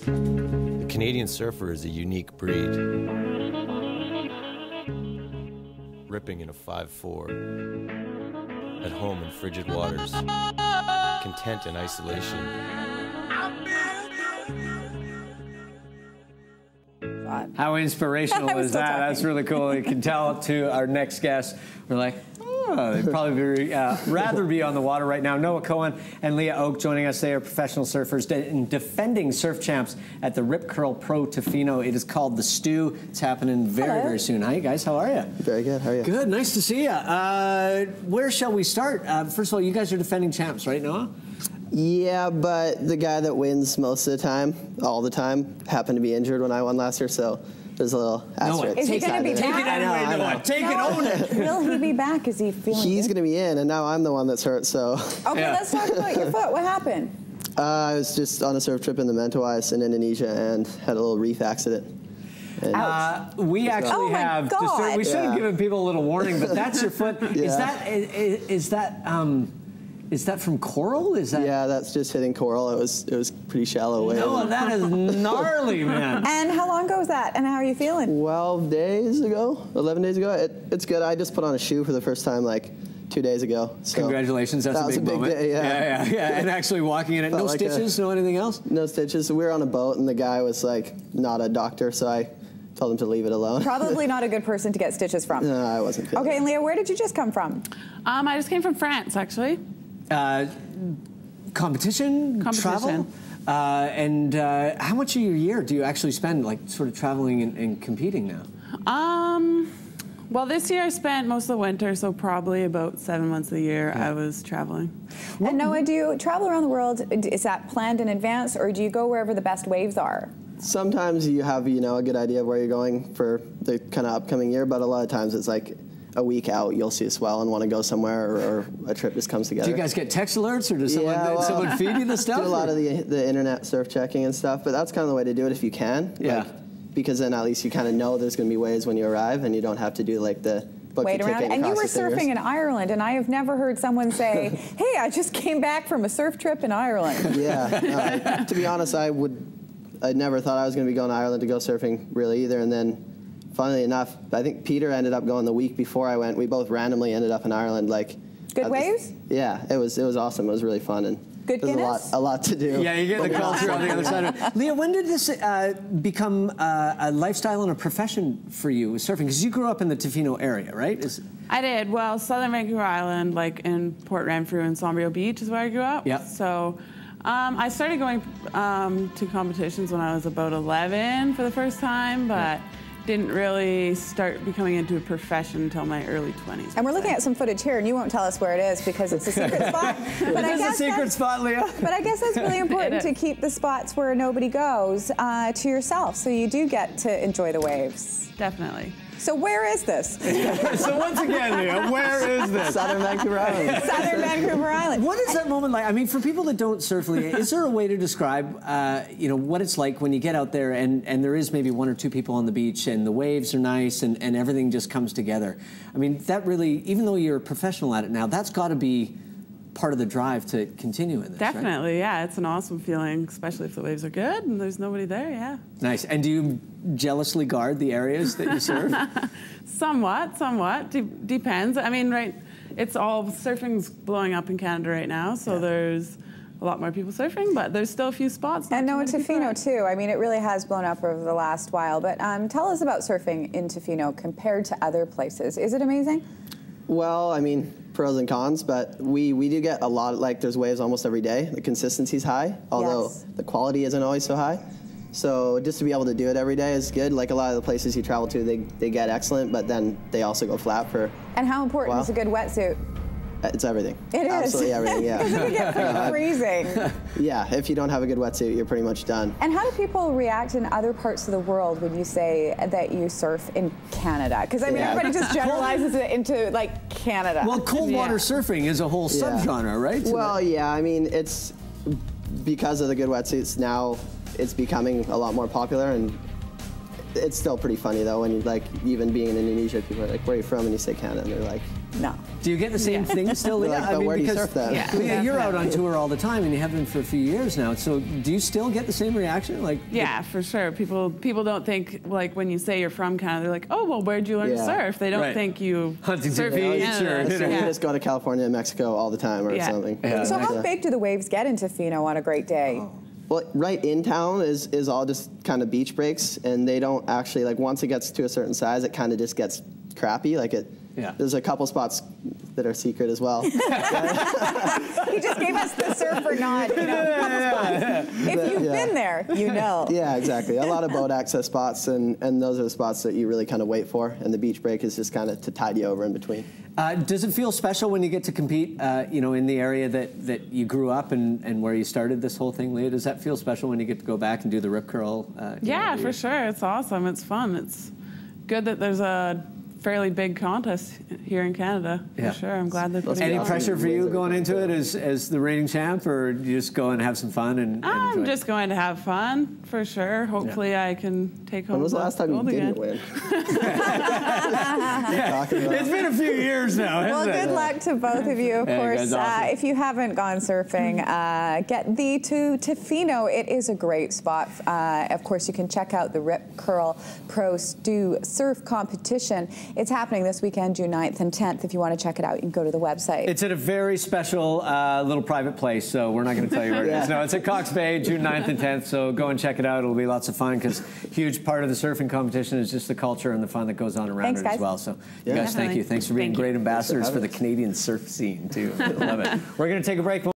The Canadian surfer is a unique breed. Ripping in a 5'4", at home in frigid waters, content in isolation. How inspirational is that? That's really cool. You can tell to our next guest, we're like, oh, they'd probably rather be on the water right now. Noah Cohen and Leah Oke joining us. They are professional surfers and defending surf champs at the Rip Curl Pro Tofino. It is called The Stew. It's happening very soon. Hi, guys. How are you? Very good. How are you? Good. Nice to see you. Where shall we start? First of all, you guys are defending champs, right, Noah? Yeah, but the guy that wins most of the time, all the time, happened to be injured when I won last year, so there's a little asterisk. Is he going to be back? Take it anyway, Noah. Take it, own it. Will he be back? Is he feeling He's going to be in, and now I'm the one that's hurt, so. Okay, let's talk about your foot. What happened? I was just on a surf trip in the Mentawais in Indonesia and had a little reef accident. We actually have. We should have given people a little warning, but that's your foot. Is that from coral? Is that? Yeah, that's just hitting coral. It was pretty shallow wave. No, that is gnarly, man. And how long ago was that? And how are you feeling? 12 days ago, 11 days ago. It's good. I just put on a shoe for the first time like 2 days ago. So congratulations, that's a big moment. Day, yeah. And actually walking in it, no stitches, no anything else? No stitches. We were on a boat, and the guy was like not a doctor, so I told him to leave it alone. Probably not a good person to get stitches from. No, I wasn't feeling Okay, and Leah, where did you just come from? I just came from France, actually. Competition, travel, and how much of your year do you actually spend, like, sort of traveling and competing now? Well, this year I spent most of the winter, so probably about 7 months of the year I was traveling. And Noah, do you travel around the world? Is that planned in advance, or do you go wherever the best waves are? Sometimes you have, a good idea of where you're going for the kind of upcoming year, but a lot of times it's like a week out, you'll see a swell and want to go somewhere, or a trip just comes together. Do you guys get text alerts, or does someone feed you the stuff? Do a lot of the internet surf checking and stuff, but that's kind of the way to do it if you can. Yeah. Because then at least you kind of know there's going to be waves when you arrive, and you don't have to do like the wait around. And you were surfing in Ireland, and I have never heard someone say, "Hey, I just came back from a surf trip in Ireland." Yeah. To be honest, I never thought I was going to be going to Ireland to go surfing really either, and then. Funnily enough, I think Peter ended up going the week before I went. We both randomly ended up in Ireland. Good waves? Yeah, it was awesome. It was really fun, and good Guinness? A lot to do. Yeah, you get the culture on the other side of it. Leah, when did this become a lifestyle and a profession for you with surfing? Because you grew up in the Tofino area, right? I did. Well, Southern Vancouver Island, like in Port Renfrew and Sombrio Beach is where I grew up. Yeah. So I started going to competitions when I was about 11 for the first time, but didn't really start becoming into a profession until my early 20s. And we're looking at some footage here, and you won't tell us where it is because it's a secret spot. But it is a secret spot, Leah. But I guess that's really important to keep the spots where nobody goes to yourself, so you do get to enjoy the waves. Definitely. So where is this? So once again, Leah, where is this? Southern Vancouver Island. Southern Vancouver Island. What is that moment like? I mean, for people that don't surf, Leah, is there a way to describe, what it's like when you get out there and there is maybe 1 or 2 people on the beach and the waves are nice and everything just comes together? I mean, that really, even though you're a professional at it now, that's got to be part of the drive to continue in this, Definitely, right? Yeah. It's an awesome feeling, especially if the waves are good and there's nobody there, yeah. Nice. And do you jealously guard the areas that you surf? Somewhat. Depends. I mean, surfing's blowing up in Canada right now, so there's a lot more people surfing, but there's still a few spots. And Noah, Tofino too. I mean, it really has blown up over the last while, but tell us about surfing in Tofino compared to other places. Is it amazing? Well, I mean, pros and cons, but we do get a lot, there's waves almost every day. The consistency's high, although the quality isn't always so high. So just to be able to do it every day is good. Like a lot of the places you travel to, they get excellent, but then they also go flat for And how important is a good wetsuit? It's everything. It is. Absolutely everything, yeah. Because it can get pretty freezing. Yeah, if you don't have a good wetsuit, you're pretty much done. And how do people react in other parts of the world when you say that you surf in Canada? Because I mean, everybody just generalizes it into Canada. Well, cold water surfing is a whole subgenre, right? Well, yeah, I mean, it's because of the good wetsuits now, it's becoming a lot more popular, and it's still pretty funny though when you even being in Indonesia, people are like, "Where are you from?" and you say Canada, and they're like, No. Do you get the same thing still, Leah? Like, but where do you surf then? Leah, you're out on tour all the time, and you have been for a few years now. So do you still get the same reaction? Like, yeah, for sure. People don't think, like, when you say you're from Canada, they're like, oh, well, where'd you learn to surf? They don't think you surf in Canada. So you just go to California and Mexico all the time or something. Yeah. So how big do the waves get in Tofino on a great day? Well, right in town is all just kind of beach breaks, and they don't actually, like, once it gets to a certain size, it kind of just gets crappy. Like, there's a couple spots that are secret as well. He just gave us the surfer nod, you know, couple spots. If you've been there, you know. Yeah, exactly. A lot of boat access spots, and those are the spots that you really kind of wait for, and the beach break is just kind of to tide you over in between. Does it feel special when you get to compete, you know, in the area that you grew up and where you started this whole thing, Leah? Does that feel special when you get to go back and do the rip curl? Yeah, for sure. It's awesome. It's fun. It's good that there's a fairly big contest here in Canada. For sure. I'm glad they're putting it on. Any pressure for you going into it as the reigning champ, or do you just go and have some fun and I'm enjoy? just going to have fun, for sure. Hopefully I can take home When was the last time you didn't win? It's been a few years now, Well, good luck to both of you, of course. Awesome. If you haven't gone surfing, get thee to Tofino. It is a great spot. Of course, you can check out the Rip Curl Pro Stew Surf Competition. It's happening this weekend, June 9th and 10th. If you want to check it out, you can go to the website. It's at a very special little private place, so we're not going to tell you where it is. No, it's at Cox Bay, June 9th and 10th, so go and check it out. It'll be lots of fun, because huge part of the surfing competition is just the culture and the fun that goes on around it as well. So, you guys, thank you. Thanks for being great ambassadors for the Canadian surf scene, too. Love it. We're going to take a break.